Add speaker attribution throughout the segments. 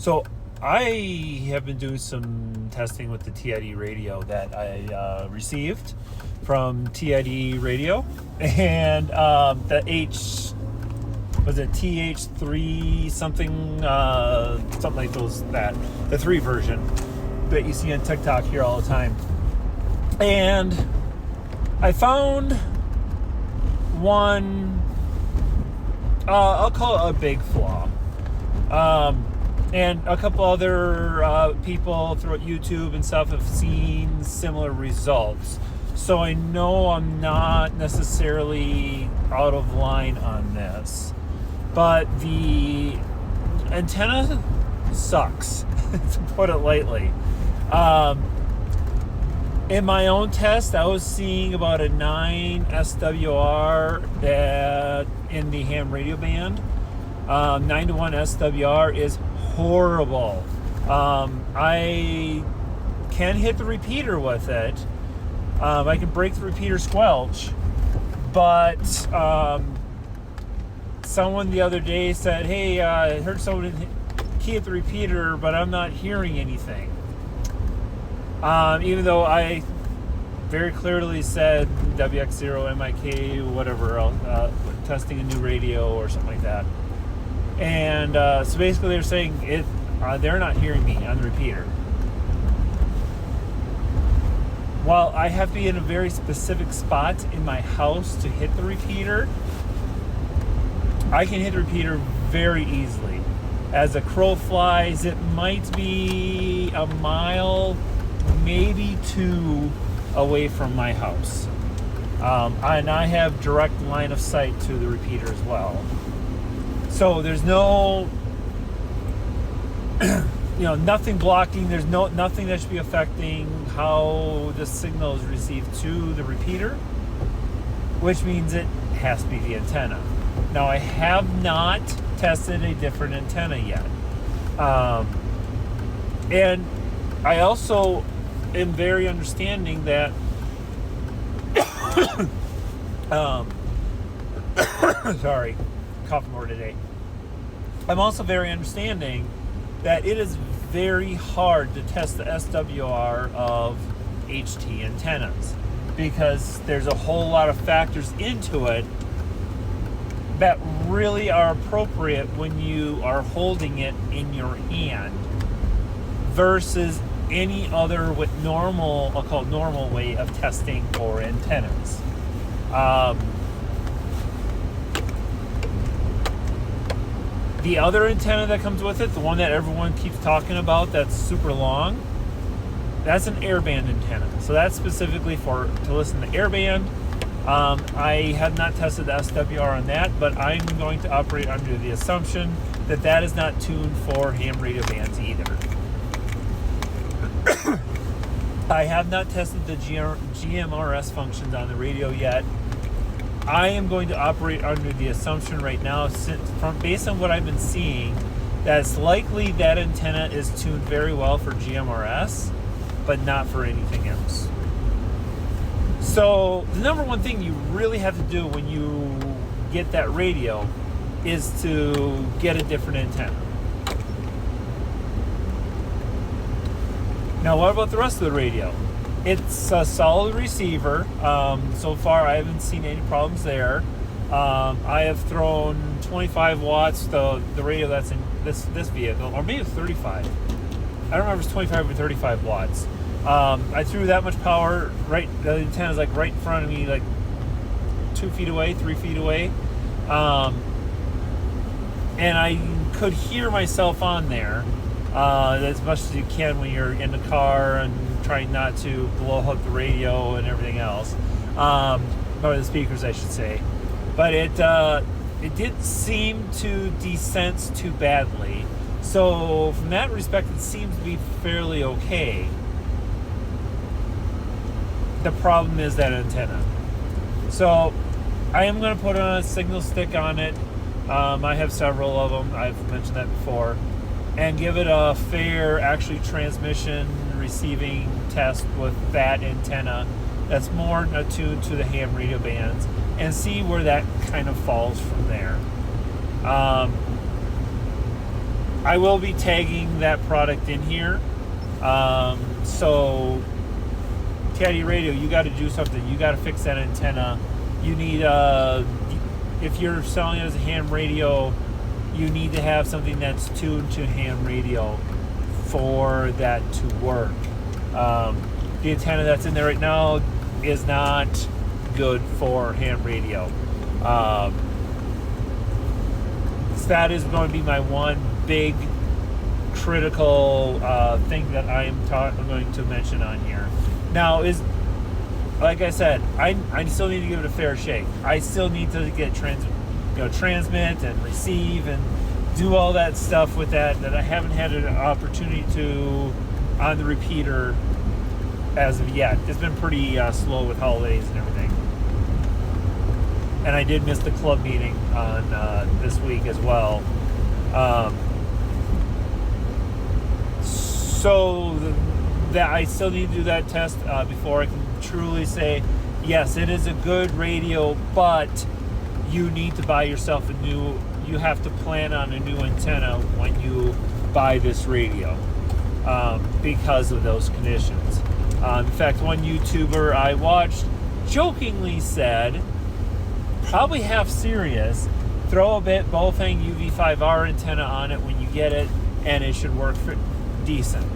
Speaker 1: So I have been doing some testing with the TID radio that I received from TID radio, and the TH3 something like those, that the 3 version that you see on TikTok here all the time. And I found one, I'll call it a big flaw. And a couple other people throughout YouTube and stuff have seen similar results. So I know I'm not necessarily out of line on this. But the antenna sucks, to put it lightly. In my own test, I was seeing about a 9 SWR in the ham radio band. 9 to 1 SWR is horrible. I can hit the repeater with it. I can break the repeater squelch, but someone the other day said, hey, I heard someone key at the repeater, but I'm not hearing anything. Even though I very clearly said WX0, MIK, whatever else, testing a new radio or something like that. And so basically they're saying they're not hearing me on the repeater. While I have to be in a very specific spot in my house to hit the repeater, I can hit the repeater very easily. As a crow flies, it might be a mile, maybe 2 away from my house. And I have direct line of sight to the repeater as well. So there's no, nothing blocking. There's nothing that should be affecting how the signal is received to the repeater, which means it has to be the antenna. Now, I have not tested a different antenna yet. And I also am very understanding that sorry, coughing more today. I'm also very understanding that it is very hard to test the SWR of HT antennas because there's a whole lot of factors into it that really are appropriate when you are holding it in your hand versus any other I'll call it normal way of testing for antennas. The other antenna that comes with it, the one that everyone keeps talking about that's super long, that's an airband antenna. So that's specifically to listen to airband. I have not tested the SWR on that, but I'm going to operate under the assumption that that is not tuned for ham radio bands either. I have not tested the GMRS functions on the radio yet. I am going to operate under the assumption right now, based on what I've been seeing, that it's likely that antenna is tuned very well for GMRS, but not for anything else. So the number one thing you really have to do when you get that radio is to get a different antenna. Now, what about the rest of the radio? It's a solid receiver. So far, I haven't seen any problems there. I have thrown 25 watts, the radio that's in this vehicle, or maybe it's 35. I don't remember if it's 25 or 35 watts. I threw that much power, the antenna's like right in front of me, like 2 feet away, 3 feet away. And I could hear myself on there as much as you can when you're in the car and trying not to blow up the radio and everything else. Or the speakers, I should say. But it didn't seem to desense too badly. So from that respect, it seems to be fairly okay. The problem is that antenna. So I am going to put a signal stick on it. I have several of them. I've mentioned that before. And give it a fair, transmission receiving test with that antenna that's more attuned to the ham radio bands, and see where that kind of falls from there. I will be tagging that product in here. So TID radio, you got to do something. You got to fix that antenna. You need, if you're selling it as a ham radio, you need to have something that's tuned to ham radio for that to work. The antenna that's in there right now is not good for ham radio. So that is going to be my one big critical thing that I'm going to mention on here. Now, like I said, I still need to give it a fair shake. I still need to get transmit and receive and do all that stuff with that I haven't had an opportunity to on the repeater as of yet. It's been pretty slow with holidays and everything. And I did miss the club meeting on this week as well. So that I still need to do that test before I can truly say, yes, it is a good radio, but you need to buy yourself you have to plan on a new antenna when you buy this radio because of those conditions. In fact, one YouTuber I watched jokingly said, probably half serious, throw a Baofeng UV5R antenna on it when you get it, and it should work decent.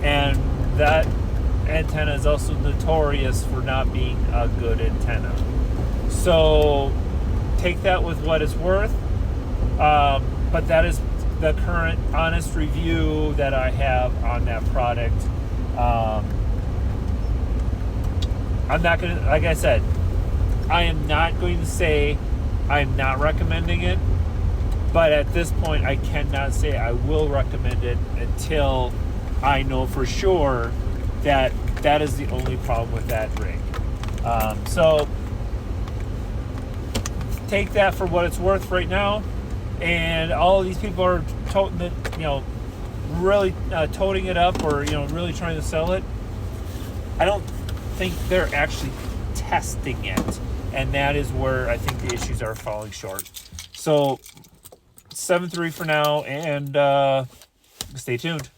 Speaker 1: And that antenna is also notorious for not being a good antenna. So take that with what it's worth. But that is the current honest review that I have on that product. I'm not going to, like I said, I am not going to say I'm not recommending it, but at this point I cannot say I will recommend it until I know for sure that that is the only problem with that rig. So take that for what it's worth right now. And all of these people are toting it, really toting it up, or really trying to sell it. I don't think they're actually testing it, and that is where I think the issues are falling short. So 7.3 for now, and stay tuned.